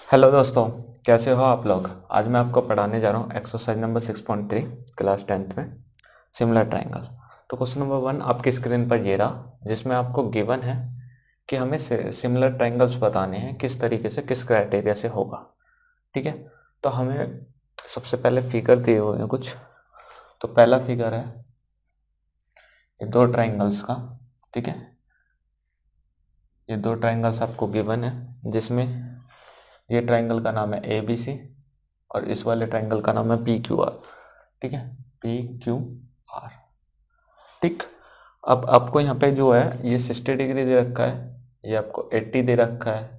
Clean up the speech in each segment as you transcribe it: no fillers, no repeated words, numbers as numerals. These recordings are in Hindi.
हेलो दोस्तों, कैसे हो आप लोग। आज मैं आपको पढ़ाने जा रहा हूँ एक्सरसाइज नंबर 6.3 क्लास 10th में सिमिलर ट्रायंगल। तो क्वेश्चन नंबर 1 आपकी स्क्रीन पर ये रहा, जिसमें आपको गिवन है कि हमें सिमिलर ट्रायंगल्स बताने हैं किस तरीके से, किस क्राइटेरिया से होगा। ठीक है, तो हमें सबसे पहले फिगर दिए हुए हैं कुछ। तो पहला फिगर है ये दो ट्रायंगल्स का। ठीक है, ये दो ट्रायंगल्स आपको गिवन है, जिसमें ये ट्रायंगल का नाम है ABC और इस वाले ट्रायंगल का नाम है PQR। ठीक है, PQR। ठीक, अब आपको यहाँ पे जो है ये 60 डिग्री दे रखा है, ये आपको 80 दे रखा है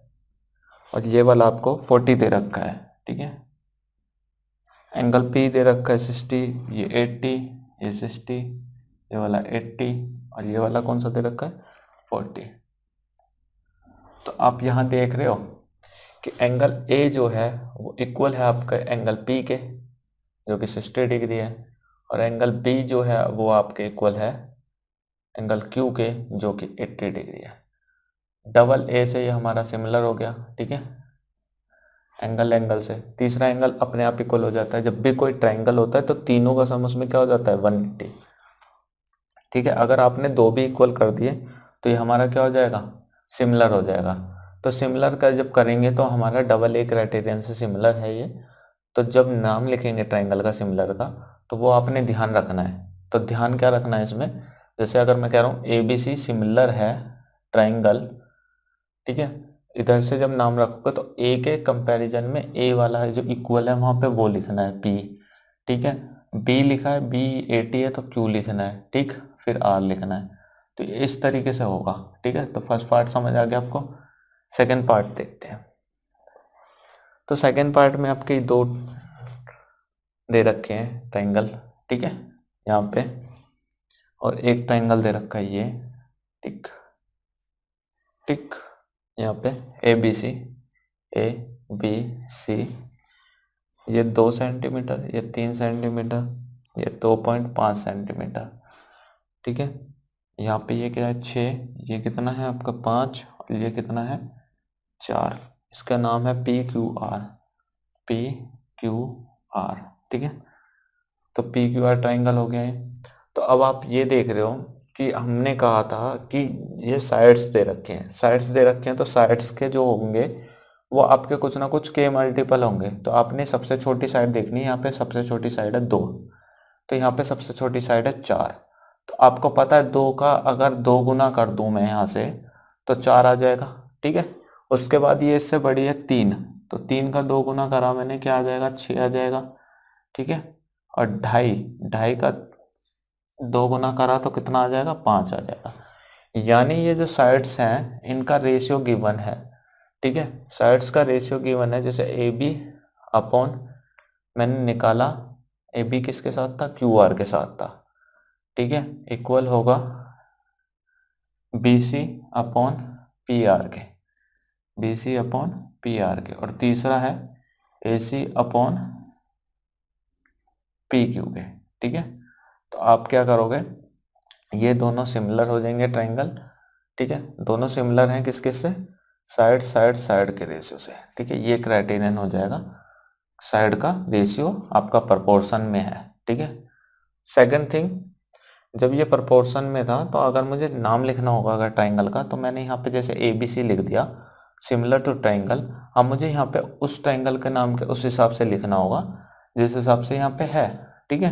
और ये वाला आपको 40 दे रखा है। ठीक है, एंगल P दे रखा है 60, ये 80, ये 60, ये वाला 80 और ये वाला कौन सा दे रखा है 40। तो आप यहाँ देख रहे हो कि एंगल A जो है वो इक्वल है आपका एंगल P के, जो कि 60 डिग्री है, और एंगल B जो है वो आपके इक्वल है एंगल Q के, जो कि 80 डिग्री है। डबल A से ये हमारा सिमिलर हो गया। ठीक है, एंगल एंगल से तीसरा एंगल अपने आप इक्वल हो जाता है। जब भी कोई ट्रायंगल होता है तो तीनों का सम उसमें क्या हो जाता है 180। ठीक है, अगर आपने दो भी इक्वल कर दिए तो ये हमारा क्या हो जाएगा सिमिलर हो जाएगा। तो सिमिलर का जब करेंगे तो हमारा डबल A क्राइटेरियन से सिमिलर है ये। तो जब नाम लिखेंगे ट्रायंगल का सिमिलर का तो वो आपने ध्यान रखना है। तो ध्यान क्या रखना है इसमें, जैसे अगर मैं कह रहा हूँ ABC सिमिलर है ट्रायंगल। ठीक है, इधर से जब नाम रखोगे तो A के कंपैरिजन में A वाला है जो इक्वल है वहां पे वो लिखना है P। ठीक है, B लिखा है, B 80 है तो Q लिखना है। ठीक, फिर R लिखना है। तो इस तरीके से होगा। ठीक है, तो फर्स्ट पार्ट समझ आ गया आपको। सेकेंड पार्ट देखते हैं। तो सेकेंड पार्ट में आपके दो दे रखे हैं ट्रायंगल। ठीक है, यहाँ पे और एक ट्रायंगल दे रखा है ये। टिक टिक, यहाँ पे ABC, ABC, ये 2 सेंटीमीटर, ये 3 सेंटीमीटर, ये 2.5 सेंटीमीटर। ठीक है, यहाँ पे ये क्या है 6, ये कितना है आपका 5 और ये कितना है 4। इसका नाम है PQR, PQR। ठीक है, तो PQR ट्रायंगल हो गया है। तो अब आप ये देख रहे हो कि हमने कहा था कि ये साइड्स दे रखे हैं, साइड्स दे रखे हैं, तो साइड्स के जो होंगे वो आपके कुछ ना कुछ के मल्टीपल होंगे। तो आपने सबसे छोटी साइड देखनी है, यहाँ पे सबसे छोटी साइड है 2, तो यहाँ पे सबसे छोटी साइड है 4। तो आपको पता है 2 का अगर 2 गुना कर दूं मैं यहाँ से तो 4 आ जाएगा। ठीक है, उसके बाद ये इससे बड़ी है 3, तो 3 का 2 गुना करा मैंने, क्या आ जाएगा 6 आ जाएगा। ठीक है, और ढाई, ढाई का 2 गुना करा तो कितना आ जाएगा 5 आ जाएगा। यानी ये जो साइड्स हैं इनका रेशियो गिवन है। ठीक है, साइड्स का रेशियो गिवन है। जैसे AB अपॉन मैंने निकाला, AB किसके साथ था QR के साथ था। ठीक है, इक्वल होगा BC अपॉन PR के, BC अपॉन PR के, और तीसरा है AC अपॉन PQ के। ठीक है, तो आप क्या करोगे, ये दोनों सिमिलर हो जाएंगे ट्रायंगल। ठीक है, दोनों सिमिलर हैं किस किस से, साइड साइड साइड के रेशियो से। ठीक है, ये क्राइटेरियन हो जाएगा, साइड का रेशियो आपका प्रोपोर्शन में है। ठीक है, सेकंड थिंग, जब ये प्रोपोर्शन में था तो अगर मुझे नाम लिखना होगा अगर ट्रायंगल का, तो मैंने यहाँ पे जैसे ABC लिख दिया सिमिलर टू ट्रायंगल। अब मुझे यहाँ पे उस ट्रायंगल के नाम के उस हिसाब से लिखना होगा जिस हिसाब से यहाँ पे है। ठीक है,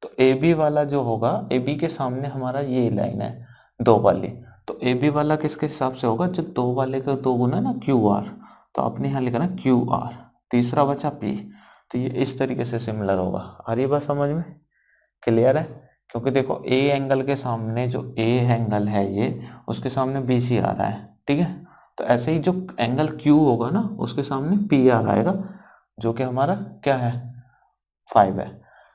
तो AB वाला जो होगा, AB के सामने हमारा ये लाइन है 2 वाली, तो AB वाला किसके हिसाब से होगा, जो 2 वाले का 2 गुना ना QR, तो आपने यहाँ लिखा ना QR, तीसरा बचा P। तो ये इस तरीके से सिमिलर होगा। आ रही बात समझ में, क्लियर है। क्योंकि देखो A एंगल के सामने जो A एंगल है ये, उसके सामने BC आ रहा है। ठीक है, तो ऐसे ही जो एंगल Q होगा ना उसके सामने PR आएगा, जो कि हमारा क्या है 5 है।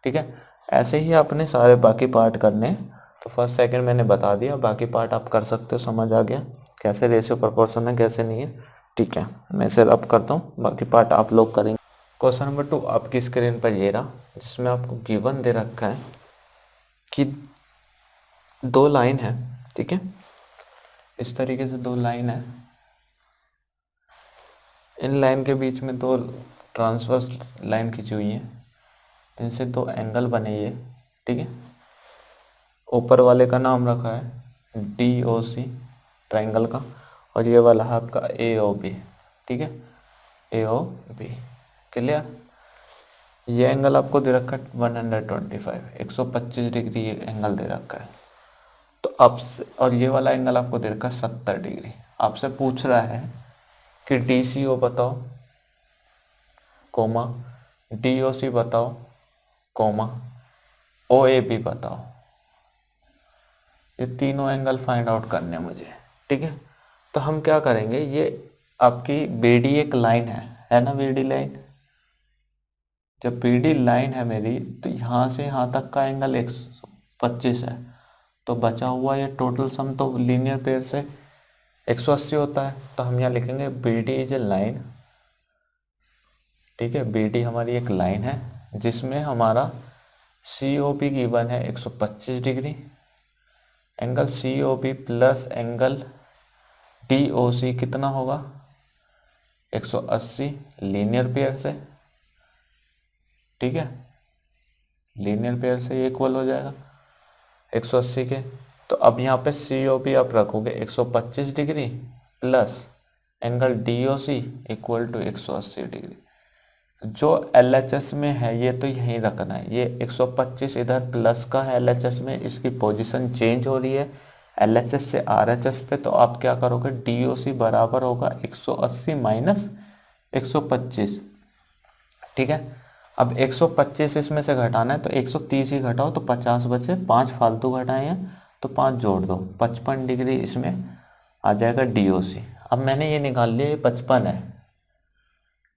ठीक है, ऐसे ही आपने सारे बाकी पार्ट करने हैं। तो फर्स्ट सेकंड मैंने बता दिया, बाकी पार्ट आप कर सकते हो। समझ आ गया कैसे रेशियो प्रोपोर्शन है कैसे नहीं है। ठीक है, मैं इसे अब करता हूँ, बाकी पार्ट आप लोग करेंगे। क्वेश्चन नंबर 2 आपकी स्क्रीन पर ये रहा, जिसमें आपको गिवन दे रखा है कि दो लाइन है। ठीक है, इस तरीके से दो लाइन है, इन लाइन के बीच में दो ट्रांसवर्स लाइन खींची हुई है, इनसे दो एंगल बने ये, ठीक है। ऊपर वाले का नाम रखा है DOC ट्राइंगल का, और ये वाला है आपका AOB, ठीक है, AOB। क्लियर। ये एंगल आपको दे रखा है 125, 125 डिग्री ये एंगल दे रखा है। तो अब और ये वाला एंगल आपको दे रखा है 70 डिग्री। आपसे पूछ रहा है कि DCO बताओ, कोमा, DOC बताओ, कोमा, OAB बताओ। ये तीनों एंगल फाइंड आउट करने हैं मुझे, ठीक है। तो हम क्या करेंगे, ये आपकी BD एक लाइन है ना, BD लाइन। जब BD लाइन है मेरी, तो यहाँ से यहाँ तक का एंगल 125 है, तो बचा हुआ ये टोटल सम तो लीनियर पेयर से 180 होता है। तो हम यहाँ लिखेंगे BD इज ए लाइन, ठीक है। BD हमारी एक लाइन है जिसमें हमारा COP गिवन है 125 degree, angle COP plus angle DOC कितना होगा 180 लीनियर पेयर से, ठीक है। लीनियर पेयर से इक्वल हो जाएगा 180 के। तो अब यहाँ पे COP आप रखोगे 125 degree plus angle DOC equal to 180 degree. जो LHS में है ये तो यहीं रखना है, ये 125 इधर प्लस का है LHS में, इसकी पोजीशन चेंज हो रही है LHS से RHS पे। तो आप क्या करोगे, DOC बराबर होगा 180 माइनस 125, ठीक है। अब 125 इसमें से घटाना है तो 130 ही घटाओ तो 50 बचे, 5 फालतू घटाए हैं तो 5 जोड़ दो, 55 डिग्री इसमें आ जाएगा DOC। अब मैंने ये निकाल लिया, ये 55 है,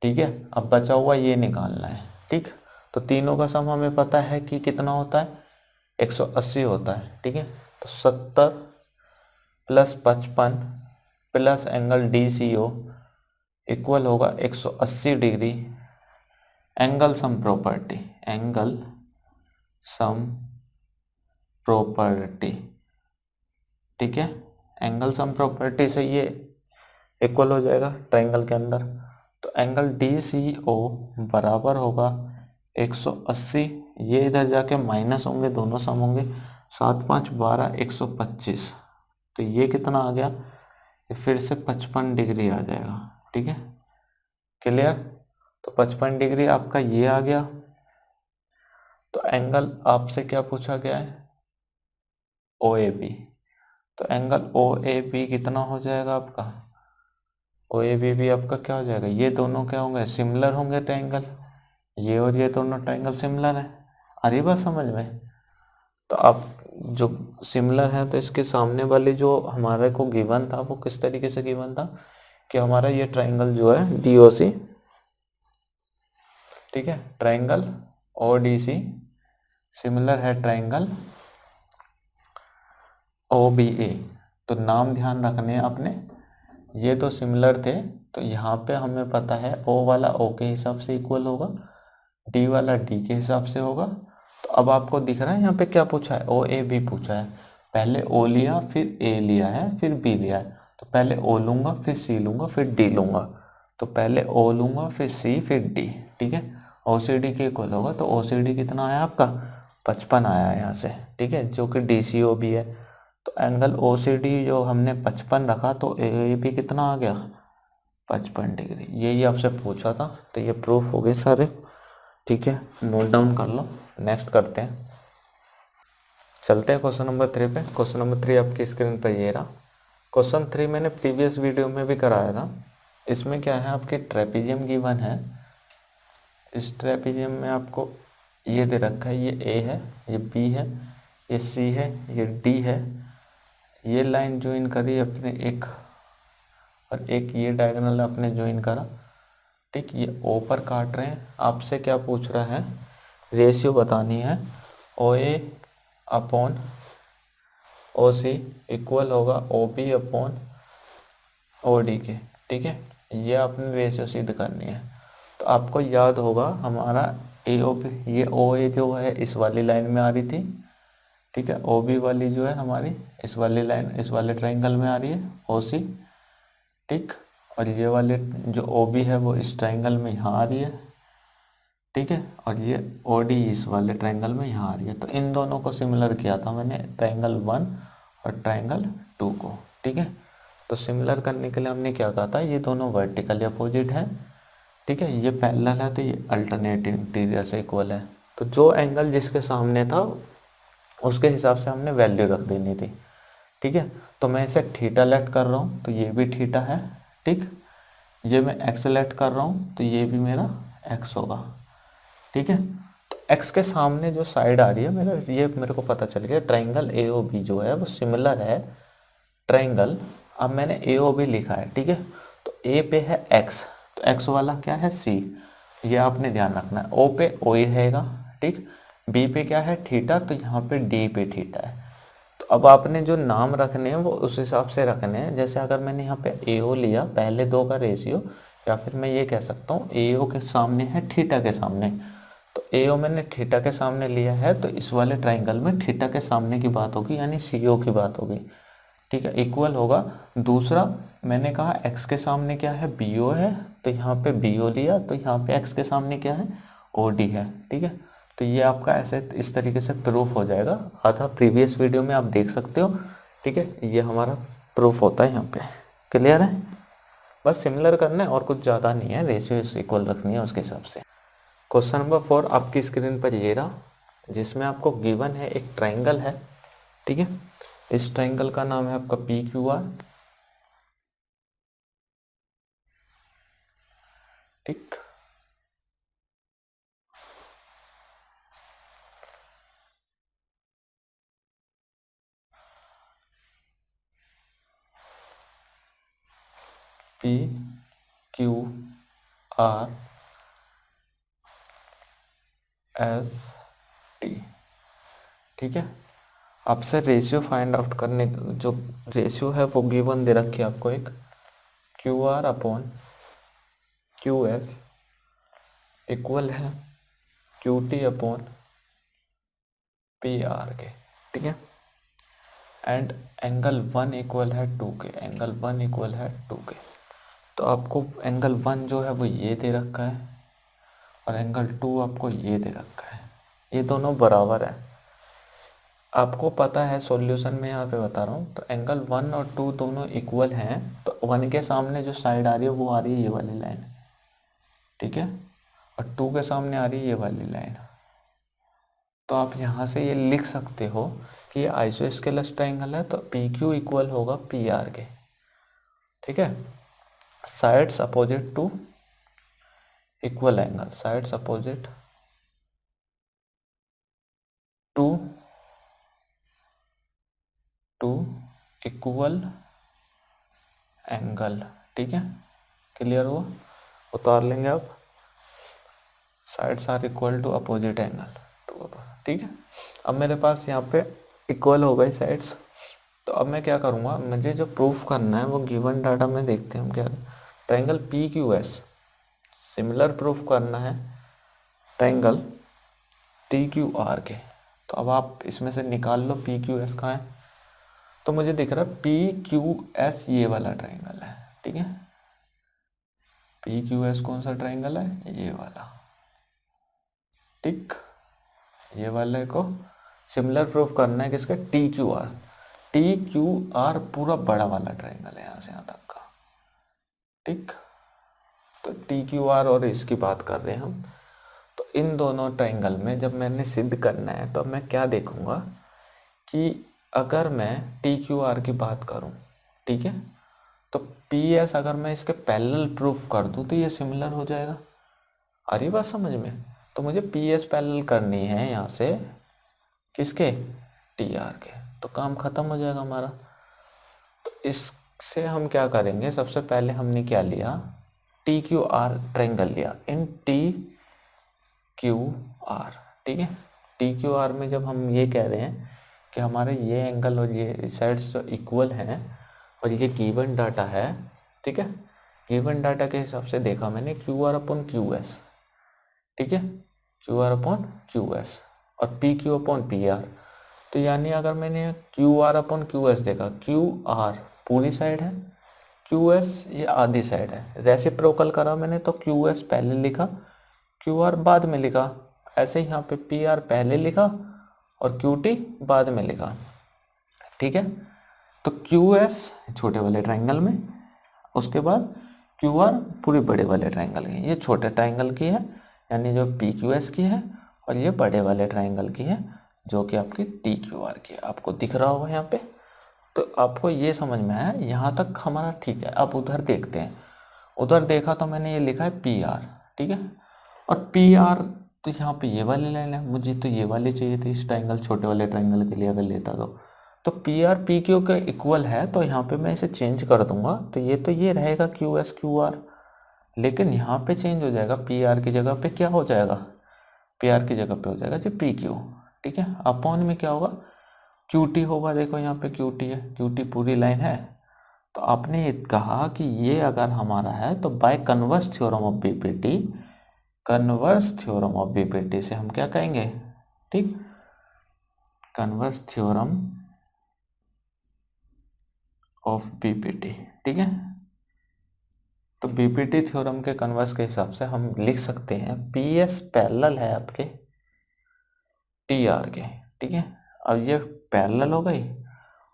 ठीक है। अब बचा हुआ ये निकालना है, ठीक। तो तीनों का सम हमें पता है कि कितना होता है 180 होता है, ठीक है। तो 70 plus 55 plus angle DCO equal होगा 180 degree angle sum property, angle sum property, ठीक है। एंगल सम प्रॉपर्टी से ये इक्वल हो जाएगा ट्राइंगल के अंदर। तो एंगल DCO बराबर होगा 180, ये इधर जाके माइनस होंगे, दोनों सम होंगे, 7 5 12 125। तो ये कितना आ गया, ये फिर से 55 डिग्री आ जाएगा, ठीक है। क्लियर। तो 55 डिग्री आपका ये आ गया। तो एंगल आपसे क्या पूछा गया है, OAB। तो एंगल OAB कितना हो जाएगा आपका, OAB भी आपका क्या हो जाएगा, ये दोनों क्या होंगे, सिमिलर होंगे ट्रायंगल, ये और ये दोनों ट्रायंगल सिमिलर है। आ रही बात समझ में। तो आप जो सिमिलर है तो इसके सामने वाली जो हमारे को गिवन था वो किस तरीके से गिवन था कि हमारा ये ट्रायंगल जो है DOC, ठीक है, ट्रायंगल ODC सिमिलर है ट्रायंगल OBA। तो नाम ध्यान रखने हैं आपने, ये तो सिमिलर थे, तो यहाँ पे हमें पता है O वाला O के हिसाब से इक्वल होगा, D वाला D के हिसाब से होगा। तो अब आपको दिख रहा है यहाँ पे क्या पूछा है, OAB पूछा है। पहले O लिया, फिर A लिया है, फिर B लिया है। तो पहले O लूंगा, फिर C लूंगा, फिर D लूंगा। तो पहले O लूंगा, फिर C, फिर D, ठीक है। OCD के इक्वल होगा। तो OCD कितना आया आपका 55 आया है यहाँ से, ठीक है, जो कि DCO भी है। तो एंगल OCD जो हमने 55 रखा तो AAB कितना आ गया 55 डिग्री। यही आपसे पूछा था। तो ये प्रूफ हो गए सारे, ठीक है, नोट डाउन कर लो। नेक्स्ट करते हैं, चलते हैं क्वेश्चन नंबर 3 पे। क्वेश्चन नंबर 3 आपकी स्क्रीन पर ये रहा। क्वेश्चन 3 मैंने प्रीवियस वीडियो में भी कराया था। इसमें क्या है, आपके ट्रेपीजियम गिवन है। इस ट्रेपीजियम में आपको ये दे रखा है, ये A है, ये B है, ये C है, ये D है। ये लाइन ज्वाइन करी अपने एक, और एक ये डायगोनल अपने ज्वाइन करा, ठीक। ये O पर काट रहे हैं। आपसे क्या पूछ रहा है, रेशियो बतानी है OA अपॉन OC इक्वल होगा OB अपॉन OD के, ठीक है। ये आपने रेशियो सिद्ध करनी है। तो आपको याद होगा हमारा AOB, ये OA जो है इस वाली लाइन में आ रही थी, ठीक है। OB वाली जो है हमारी इस वाली लाइन, इस वाले ट्रायंगल में आ रही है OC, ठीक। और ये वाले जो ओ बी है वो इस ट्रायंगल में यहाँ आ रही है, ठीक है, और ये ओ डी इस वाले ट्रायंगल में यहाँ आ रही है। तो इन दोनों को सिमिलर किया था मैंने, ट्रायंगल 1 और ट्रायंगल 2 को, ठीक है। तो सिमिलर करने के लिए हमने क्या कहा था, ये दोनों वर्टिकली अपोजिट है, ठीक है, ये पैरेलल है तो ये अल्टरनेट इंटीरियर से इक्वल है। तो जो एंगल जिसके सामने था उसके हिसाब से हमने वैल्यू रख देनी थी, ठीक है। तो मैं इसे थीटा लेट कर रहा हूँ तो ये भी थीटा है, ठीक। ये मैं एक्स लेट कर रहा हूँ तो ये भी मेरा एक्स होगा, ठीक है। तो एक्स के सामने जो साइड आ रही है मेरा, ये मेरे को पता चल गया ट्रायंगल ए ओ बी जो है वो सिमिलर है ट्रायंगल, अब मैंने ए ओ बी लिखा है, ठीक है। तो ए पे है एक्स, तो एक्स वाला क्या है सी, ये आपने ध्यान रखना है। ओ पे ओ रहेगा, ठीक। बी पे क्या है थीटा, तो यहाँ पे डी पे थीटा है। तो अब आपने जो नाम रखने हैं वो उस हिसाब से रखने हैं। जैसे अगर मैंने यहाँ पे ए ओ लिया, पहले दो का रेशियो, या फिर मैं ये कह सकता हूँ ए ओ के सामने है थीटा के सामने, तो ए ओ मैंने थीटा के सामने लिया है तो इस वाले ट्राइंगल में थीटा के सामने की बात होगी, यानी सी ओ की बात होगी, ठीक है, इक्वल होगा। दूसरा मैंने कहा x के सामने क्या है बी ओ है, तो यहाँ पे बी ओ लिया, तो यहाँ पे x के सामने क्या है ओ डी है, ठीक है। तो ये आपका ऐसे इस तरीके से प्रूफ हो जाएगा, आधा प्रीवियस वीडियो में आप देख सकते हो, ठीक है। ये हमारा प्रूफ होता है यहाँ पे, क्लियर है। बस सिमिलर करना है और कुछ ज़्यादा नहीं है, रेशियो इक्वल रखनी है उसके हिसाब से। क्वेश्चन नंबर 4 आपकी स्क्रीन पर ये रहा, जिसमें आपको गिवन है एक ट्राइंगल है, ठीक है। इस ट्राइंगल का नाम है आपका पी क्यू आर, ठीक। P Q R S T, ठीक है। आपसे रेशियो फाइंड आउट करने, जो रेशियो है वो गिवन दे रखी है आपको एक, Q R upon Q S equal है Q T upon P R के, ठीक है। एंड एंगल 1 इक्वल है 2 के, एंगल 1 इक्वल है 2 के। तो आपको एंगल 1 जो है वो ये दे रखा है और एंगल 2 आपको ये दे रखा है, ये दोनों बराबर है। आपको पता है सॉल्यूशन में यहाँ पे बता रहा हूँ, तो एंगल 1 और 2 दोनों इक्वल हैं, तो 1 के सामने जो साइड आ रही है वो आ रही है ये वाली लाइन, ठीक है, और 2 के सामने आ रही है ये वाली लाइन। तो आप यहाँ से ये लिख सकते हो कि ये आइसोस्केलस ट्रायंगल है, तो पी क्यू इक्वल होगा पी आर के, ठीक है। Sides opposite to equal angle, sides opposite to to equal angle, ठीक है, क्लियर हुआ। उतार लेंगे आप, sides are equal to opposite angle to, ठीक है। अब मेरे पास यहाँ पे इक्वल हो गई साइड्स, तो अब मैं क्या करूँगा, मुझे जो प्रूफ करना है वो गिवन डाटा में देखते हैं हम क्या, triangle P Q S similar proof करना है ट्रायंगल टी क्यू आर के। तो अब आप इसमें से निकाल लो पी क्यू एस कहाँ है, तो मुझे दिख रहा है पी क्यू एस ये वाला ट्रायंगल है, ठीक है। पी क्यू एस कौन सा ट्रायंगल है, ये वाला, ठीक। ये वाले को सिमिलर प्रूफ करना है किसका, T Q R. T Q R पूरा बड़ा वाला ट्रायंगल है यहाँ से यहाँ तक का, ठीक। तो टी क्यू आर और इसकी बात कर रहे हैं हम। तो इन दोनों ट्रायंगल में जब मैंने सिद्ध करना है तो मैं क्या देखूंगा कि अगर मैं टी क्यू आर की बात करूं, ठीक है, तो पी एस अगर मैं इसके पैरेलल प्रूफ कर दूं तो ये सिमिलर हो जाएगा। आ रही बात समझ में। तो मुझे पी एस पैरेलल करनी है यहाँ से किसके, टी आर के, तो काम खत्म हो जाएगा हमारा। तो इससे हम क्या करेंगे, सबसे पहले हमने क्या लिया, टी क्यू आर ट्रायंगल लिया इन टी क्यू आर, ठीक है। टी क्यू आर में जब हम ये कह रहे हैं कि हमारे ये एंगल और ये साइड्स जो इक्वल हैं और ये गिवन डाटा है, ठीक है, गिवन डाटा के हिसाब से देखा मैंने Q R upon Q S, ठीक है, Q R upon Q S और P Q upon P R. तो यानी अगर मैंने Q R upon Q S देखा, क्यू आर पूरी साइड है, क्यू एस ये आधी साइड है, रेसिप्रोकल करा मैंने तो क्यू एस पहले लिखा, क्यू आर बाद में लिखा। ऐसे ही यहाँ पे पी आर पहले लिखा और क्यू टी बाद में लिखा, ठीक है। तो क्यू एस छोटे वाले ट्राइंगल में, उसके बाद क्यू आर पूरे बड़े वाले ट्राइंगल की, ये छोटे ट्राइंगल की है यानी जो पी क्यू एस की है, और ये बड़े वाले ट्राइंगल की है जो कि आपकी टी क्यू आर की है। आपको दिख रहा होगा यहाँ पे। तो आपको ये समझ में आया, यहाँ तक हमारा ठीक है। अब उधर देखते हैं। उधर देखा तो मैंने ये लिखा है पी आर, ठीक है। और पी आर तो यहाँ पे ये वाली लाइन है, मुझे तो ये वाली चाहिए थी इस ट्राइंगल, छोटे वाले ट्राइंगल के लिए अगर लेता तो पी आर पी क्यू के इक्वल है, तो यहाँ पे मैं इसे चेंज कर दूंगा तो ये रहेगा क्यू एस क्यू आर। लेकिन यहाँ पे चेंज हो जाएगा, पी आर की जगह पे क्या हो जाएगा, पी आर की जगह पे हो जाएगा जी पी क्यू, ठीक है। अपॉन में क्या होगा, क्यू टी होगा। देखो यहाँ पे क्यू टी है, क्यू टी पूरी लाइन है। तो आपने ये कहा कि ये अगर हमारा है तो by converse theorem of BPT, converse theorem of BPT से हम क्या कहेंगे, ठीक, कन्वर्स थ्योरम ऑफ बीपीटी, ठीक है। तो बीपीटी थ्योरम के कन्वर्स के हिसाब से हम लिख सकते हैं पी एस पैरेलल है आपके टी आर के, ठीक है। अब ये पैरेलल हो गई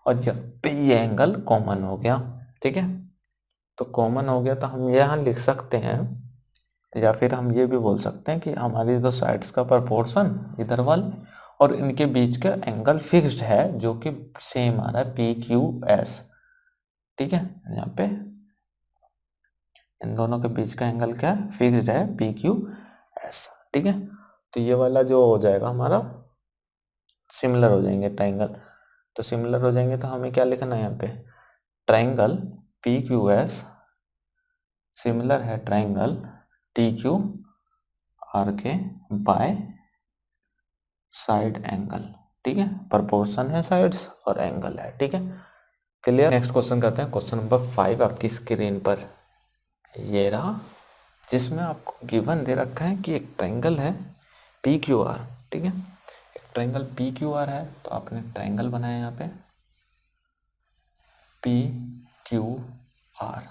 और ये एंगल कॉमन हो गया, ठीक है। तो कॉमन हो गया तो हम यहाँ लिख सकते हैं, या फिर हम ये भी बोल सकते हैं कि हमारी दो साइड्स का प्रोपोर्शन इधर वाले और इनके बीच का एंगल फिक्स्ड है, जो कि सेम आ रहा है पी क्यू एस, ठीक है। यहाँ पे इन दोनों के बीच का एंगल क्या है, फिक्स्ड है पी क्यू एस, ठीक है। तो ये वाला जो हो जाएगा हमारा सिमिलर हो जाएंगे ट्राइंगल। तो सिमिलर हो जाएंगे तो हमें क्या लिखना है यहाँ पे, triangle P Q S similar है ट्राइंगल टी क्यू आर के बाय साइड एंगल, ठीक है। प्रोपोर्शन है साइड्स और एंगल है, ठीक है। क्लियर। नेक्स्ट क्वेश्चन करते हैं, क्वेश्चन नंबर 5 आपकी स्क्रीन पर ये रहा, जिसमें आपको गिवन दे रखा है कि एक ट्राइंगल है पी क्यू आर, ठीक है। एक ट्राइंगल पी क्यू आर है, तो आपने ट्राइंगल बनाया यहाँ पे पी क्यू आर,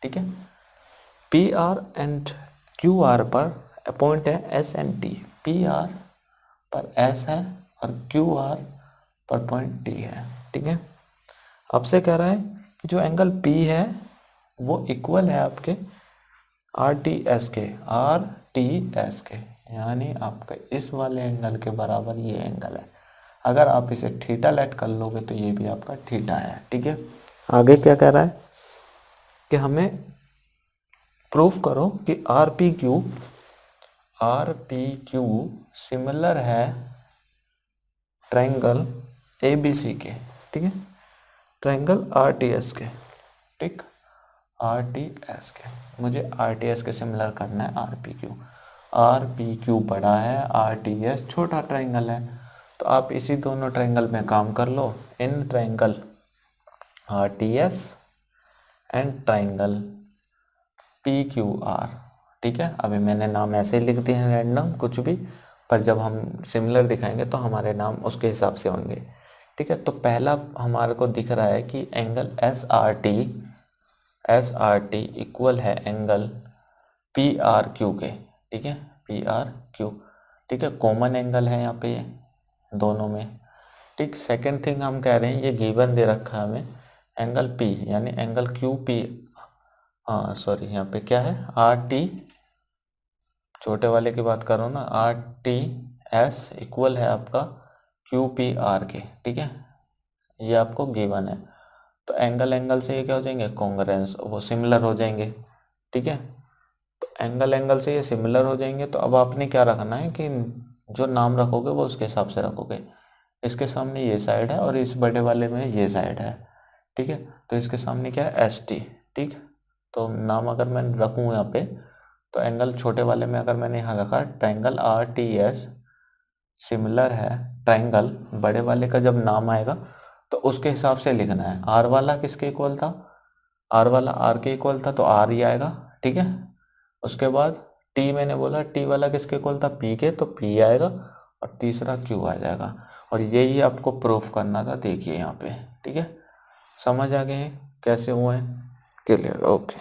ठीक है। P R and Q R पर पॉइंट है S and T, P R पर एस है और क्यू आर पर पॉइंट टी है, ठीक है। आपसे कह रहा है कि जो एंगल पी है वो इक्वल है आपके आर टी एस के, आर टी एस के, यानी आपका इस वाले एंगल के बराबर ये एंगल है। अगर आप इसे थीटा लेट कर लोगे तो ये भी आपका थीटा है, ठीक है। आगे क्या कह रहा है कि हमें प्रूफ करो कि आर पी क्यू सिमिलर है ट्राइंगल ए बी सी के, ठीक है, ट्राइंगल आर टी एस के, ठीक, आर टी एस के। मुझे आर टी एस के सिमिलर करना है आर पी क्यू बड़ा है, आर टी एस छोटा ट्राइंगल है। तो आप इसी दोनों ट्राइंगल में काम कर लो, in triangle R T S and triangle P Q R, ठीक है। अभी मैंने नाम ऐसे ही लिख दिए हैं रैंडम कुछ भी, पर जब हम सिमिलर दिखाएंगे तो हमारे नाम उसके हिसाब से होंगे, ठीक है। तो पहला हमारे को दिख रहा है कि angle S R T equal है एंगल पी आर क्यू के, ठीक है, पी आर क्यू, ठीक है। कॉमन एंगल है यहाँ पे ये दोनों में, ठीक। सेकेंड थिंग हम कह रहे हैं ये गिवन दे रखा है हमें एंगल पी, यानी एंगल क्यू पी, हाँ सॉरी यहाँ पे क्या है आर टी, छोटे वाले की बात करो ना, आर टी एस इक्वल है आपका क्यू पी आर के, ठीक है। ये आपको गिवन है। तो एंगल से ये क्या हो जाएंगे, कॉन्ग्रुएंस, वो सिमिलर हो जाएंगे, ठीक है। तो एंगल से ये सिमिलर हो जाएंगे। तो अब आपने क्या रखना है कि जो नाम रखोगे वो उसके हिसाब से रखोगे। इसके सामने ये साइड है और इस बड़े वाले में ये साइड है, ठीक है। तो इसके सामने क्या है एस टी, ठीक। तो नाम अगर मैं रखूँ यहाँ पे, तो एंगल छोटे वाले में अगर मैंने यहाँ रखा triangle R T S similar है ट्राइंगल, बड़े वाले का जब नाम आएगा तो उसके हिसाब से लिखना है। आर वाला किसके इक्वल था, आर वाला आर के इक्वल था तो आर ही आएगा, ठीक है। उसके बाद टी मैंने बोला टी वाला किसके इक्वल था, पी के, तो पी आएगा और तीसरा क्यू आ जाएगा। और यही आपको प्रूफ करना था, देखिए यहाँ पे, ठीक है। समझ आ गए कैसे हुए हैं। क्लियर, ओके,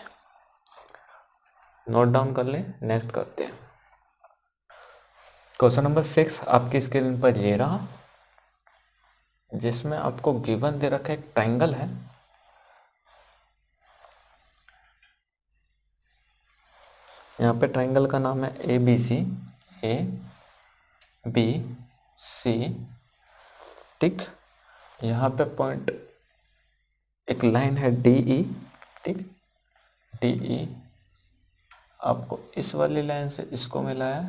नोट डाउन कर ले। नेक्स्ट करते हैं क्वेश्चन नंबर 6 आपकी स्क्रीन पर ये रहा, जिसमें आपको गिवन दे रखा एक ट्रायंगल है। यहाँ पे ट्रायंगल का नाम है A B C, A B C, ठीक। यहाँ पे पॉइंट एक लाइन है डी ई, ठीक, डी ई आपको इस वाली लाइन से इसको मिलाया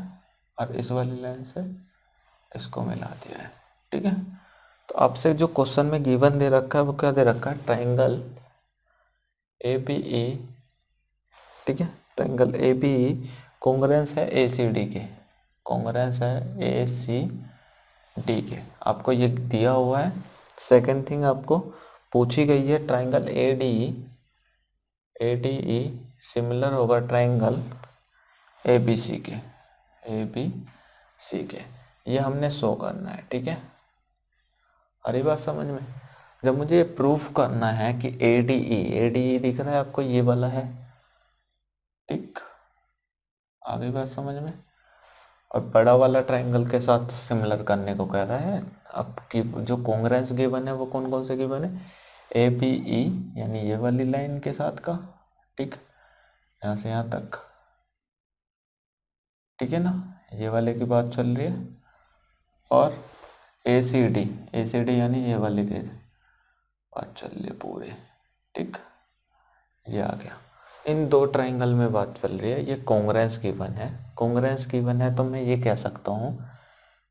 और इस वाली लाइन से इसको मिला दिया है, ठीक है। तो आपसे जो क्वेश्चन में गिवन दे रखा है वो क्या दे रखा है, ट्रायंगल ए बी ई, ठीक है। Triangle A B E congruence है ए सी डी के, कॉन्ग्रुएंस है ए सी डी के, आपको ये दिया हुआ है। सेकंड थिंग आपको पूछी गई है triangle A D E similar होगा ट्रायंगल ए बी सी के, ए बी सी के, ये हमने शो करना है, ठीक है। अरे बात समझ में, जब मुझे प्रूफ करना है कि ए डी ई दिख रहा है आपको, ये वाला है, ठीक, आगे बात समझ में। और बड़ा वाला ट्रायंगल के साथ सिमिलर करने को कह रहा है। आपकी जो कॉन्ग्रुएंस गिवन है वो कौन कौन से गिवन है, ए बी ई यानी ये वाली लाइन के साथ का, ठीक, यहाँ से यहाँ तक, ठीक है ना, ये वाले की बात चल रही है। और ए सी डी यानी ये वाली दे बात चल रही है पूरे, ठीक, ये आ गया। इन दो ट्रायंगल में बात चल रही है, ये कॉन्ग्रुएंस गिवन है। कॉन्ग्रुएंस गिवन है तो मैं ये कह सकता हूँ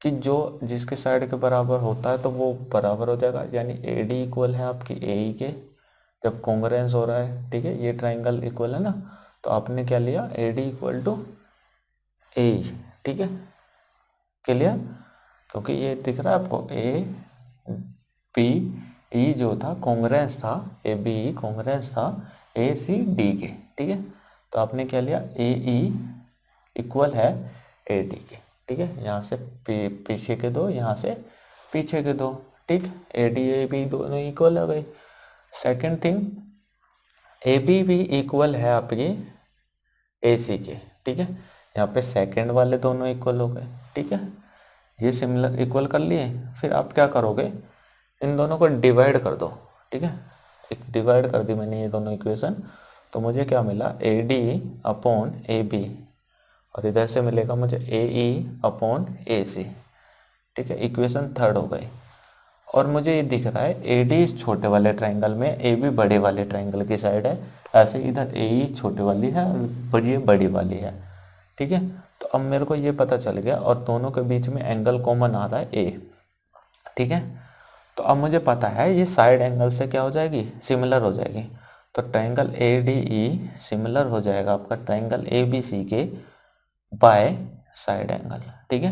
कि जो जिसके साइड के बराबर होता है तो वो बराबर हो जाएगा, यानी ए डी इक्वल है आपकी ए ई के, जब कॉन्ग्रुएंस हो रहा है, ठीक है, ये ट्रायंगल इक्वल है ना, तो आपने क्या लिया, ए डी इक्वल टू ए ई, ठीक है, क्लियर। क्योंकि ये दिख रहा है आपको ए बी ई जो था कॉन्ग्रुएंस था, ए बी ई कॉन्ग्रुएंस था ए सी डी के, ठीक है। तो आपने क्या लिया, ए ई इक्वल है ए डी के, ठीक है। यहाँ से पीछे के दो, यहाँ से पीछे के दो, ठीक, ए डी ए बी दोनों इक्वल हो गए। सेकंड थिंग, ए बी भी इक्वल है आपके ए सी के, ठीक है। यहाँ पे सेकंड वाले दोनों इक्वल हो गए, ठीक है, ये सिमिलर इक्वल कर लिए। फिर आप क्या करोगे, इन दोनों को डिवाइड कर दो, ठीक है, एक डिवाइड कर दी मैंने ये दोनों इक्वेशन, तो मुझे क्या मिला, A D upon A B, और इधर से मिलेगा मुझे ए ई अपॉन ए सी, ठीक है, इक्वेशन थर्ड हो गई। और मुझे ये दिख रहा है ए डी इस छोटे वाले ट्रायंगल में, ए बी बड़े वाले ट्रायंगल की साइड है, ऐसे इधर ए ई छोटे वाली है और ये बड़ी वाली है, ठीक है। तो अब मेरे को ये पता चल गया, और दोनों के बीच में एंगल कॉमन आ रहा है ए, ठीक है। तो अब मुझे पता है ये साइड एंगल से क्या हो जाएगी, सिमिलर हो जाएगी। तो triangle A D E similar हो जाएगा आपका ट्रायंगल ए बी सी के बाय साइड एंगल, ठीक है,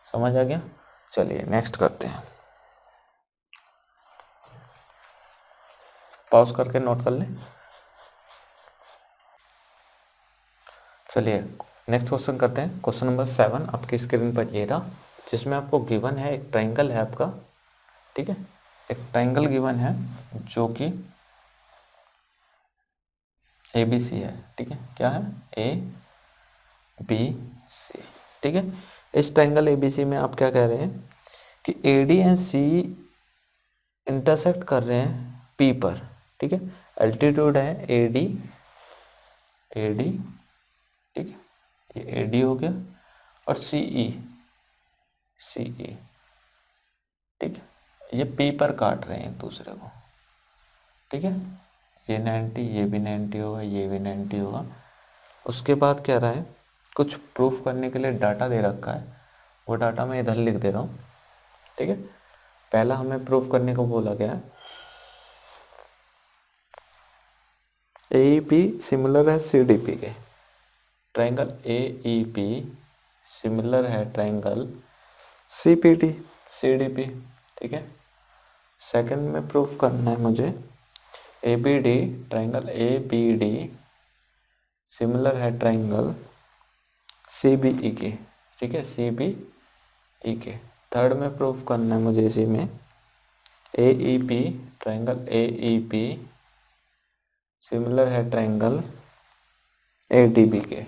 समझ आ गया। चलिए नेक्स्ट करते हैं, पॉज करके नोट कर लें। चलिए नेक्स्ट क्वेश्चन करते हैं, क्वेश्चन नंबर 7 आपकी स्क्रीन पर ये रहा, जिसमें आपको गिवन है एक ट्रायंगल है आपका, ठीक है, एक ट्रायंगल गिवन है जो कि ए बी सी है, ठीक है, क्या है, ए बी सी, ठीक है। इस ट्रायंगल ए बी सी में आप क्या कह रहे हैं कि A D and C intersect कर रहे हैं पी पर, ठीक है, एल्टीट्यूड है ए डी, ठीक है, ये ए डी हो गया, और सी ई, ठीक है, ये पी पर काट रहे हैं एक दूसरे को, ठीक है, ये 90, ये भी 90 होगा, ये भी 90 होगा। उसके बाद क्या रहा है, कुछ प्रूफ करने के लिए डाटा दे रखा है, वो डाटा मैं इधर लिख दे रहा हूँ, ठीक है। पहला हमें प्रूफ करने को बोला गया ए पी सिमिलर है सी डी पी के, triangle A E P similar है triangle C P D C D P, ठीक है। सेकंड में प्रूफ करना है मुझे A B D, triangle A B D similar है ट्रायंगल सी बी ई के, ठीक है, सी बी ई के। थर्ड में प्रूफ करना है मुझे इसी में A E P, triangle A E P similar है ट्रायंगल ADB के,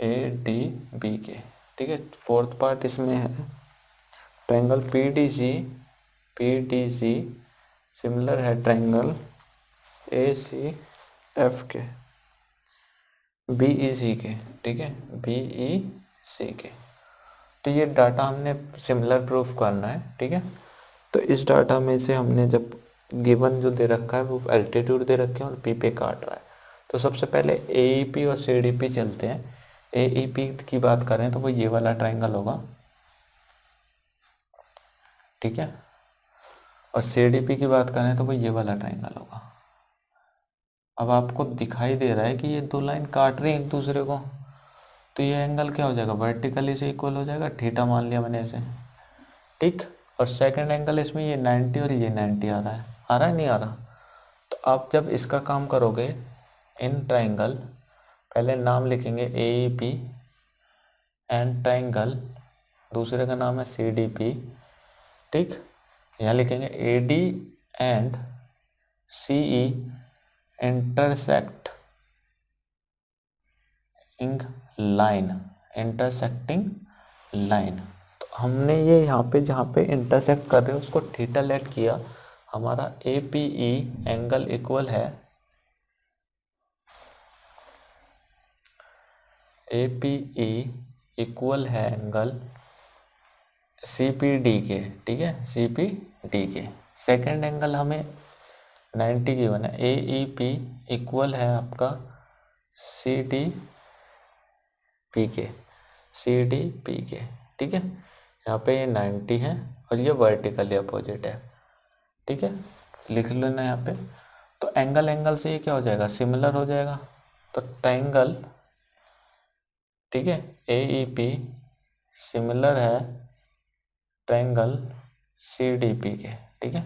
ADB के, ठीक है। फोर्थ पार्ट इसमें है ट्रायंगल PDC सिमिलर है ट्रायंगल ACF के, BEC के, ठीक है, BEC के। तो ये डाटा हमने सिमिलर प्रूफ करना है, ठीक है। तो इस डाटा में से हमने जब गिवन जो दे रखा है वो एल्टीट्यूड दे रखे हैं और पी पे काट रहा है, तो सबसे पहले AEP और CDP चलते हैं। AEP की बात करें तो वो ये वाला ट्रायंगल होगा, ठीक है, और CDP की बात करें तो वो ये वाला ट्रायंगल होगा। अब आपको दिखाई दे रहा है कि ये दो लाइन काट रही है एक दूसरे को, तो ये एंगल क्या हो जाएगा, वर्टिकली से इक्वल हो जाएगा, थीटा मान लिया मैंने इसे, ठीक। और सेकंड एंगल इसमें ये 90 और ये 90 आ रहा है नहीं आ रहा। तो आप जब इसका काम करोगे इन ट्रायंगल, पहले नाम लिखेंगे AEP एंड ट्रायंगल, दूसरे का नाम है CDP, ठीक। यहाँ लिखेंगे AD and CE intersecting line. तो हमने ये यहाँ पे जहाँ पे इंटरसेक्ट कर रहे हैं उसको थीटा लेट किया, हमारा APE एंगल इक्वल है APE इक्वल है एंगल CPD के, ठीक है, CPD के। सेकेंड एंगल हमें 90 की बना, AEP इक्वल है आपका CDP के, ठीक है। यहाँ पे ये 90 है और ये वर्टिकली अपोजिट है, ठीक है, लिख लेना यहाँ पे। तो एंगल से ये क्या हो जाएगा, सिमिलर हो जाएगा। तो ट्रायंगल, ठीक है, AEP सिमिलर है ट्रायंगल CDP के, ठीक है।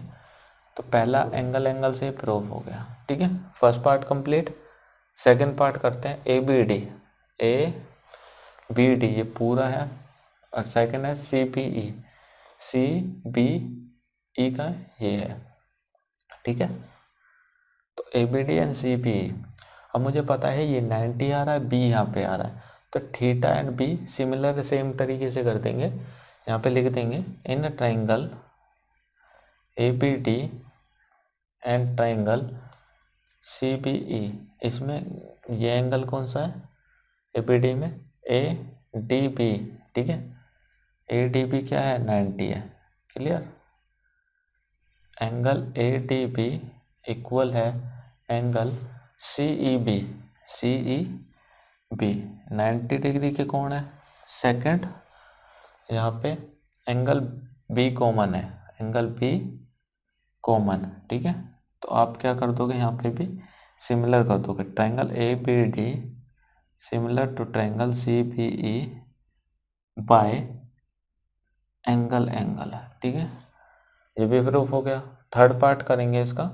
तो पहला एंगल से प्रूव हो गया, ठीक है, first part complete. Second part करते हैं ABD ये पूरा है, और सेकंड है CBE का ये है, ठीक है। तो ABD एंड CBE, अब मुझे पता है ये 90 आ रहा है, B यहाँ पे आ रहा है, तो theta and B similar same तरीके से कर देंगे। यहाँ पे लिख देंगे in triangle ABD and triangle CBE, इसमें ये एंगल कौन सा है ABD में, ADB, ठीक है, ADB क्या है 90 है, क्लियर। एंगल ADB इक्वल है एंगल CEB 90 डिग्री के कौन है सेकंड, यहाँ पे एंगल B कॉमन है, एंगल B कॉमन, ठीक है। तो आप क्या कर दोगे, यहाँ पे भी सिमिलर कर दोगे, triangle ABD similar to triangle CBE by angle, ठीक है, ये भी प्रूफ हो गया। थर्ड पार्ट करेंगे इसका।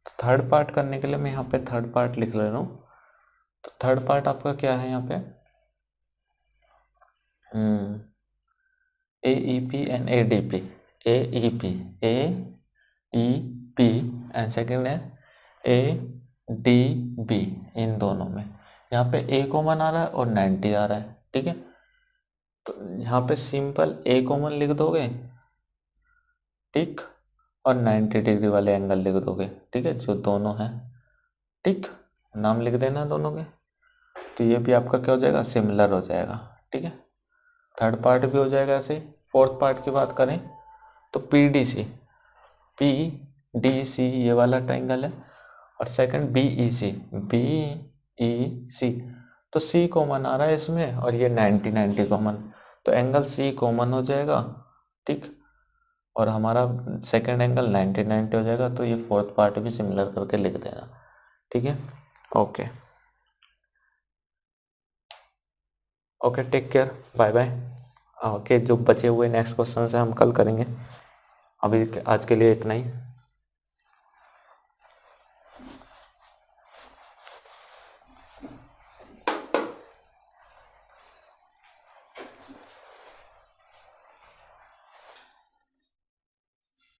तो थर्ड पार्ट करने के लिए मैं यहाँ पे थर्ड पार्ट लिख ले रहा हूँ। तो थर्ड पार्ट आपका क्या है यहाँ पे, AEP and ADP, AEP and second है ADB, इन दोनों में यहाँ पे A कॉमन आ रहा है और 90 आ रहा है, ठीक है। तो यहाँ पे सिंपल A कॉमन लिख दोगे, ठीक, और 90 डिग्री वाले एंगल लिख दोगे, ठीक है, जो दोनों हैं, ठीक, नाम लिख देना दोनों के। तो ये भी आपका क्या हो जाएगा, सिमिलर हो जाएगा, ठीक है। थर्ड पार्ट भी हो जाएगा ऐसे। फोर्थ पार्ट की बात करें तो PDC ये वाला ट्रायंगल है, और सेकंड BEC तो C कॉमन आ रहा है इसमें, और ये 90 कॉमन, तो एंगल C कॉमन हो जाएगा, ठीक, और हमारा सेकंड एंगल 90 हो जाएगा। तो ये फोर्थ पार्ट भी सिमिलर करके लिख देना, ठीक है। Okay take care, bye bye. Okay, जो बचे हुए नेक्स्ट क्वेश्चन है हम कल करेंगे, अभी आज के लिए इतना ही।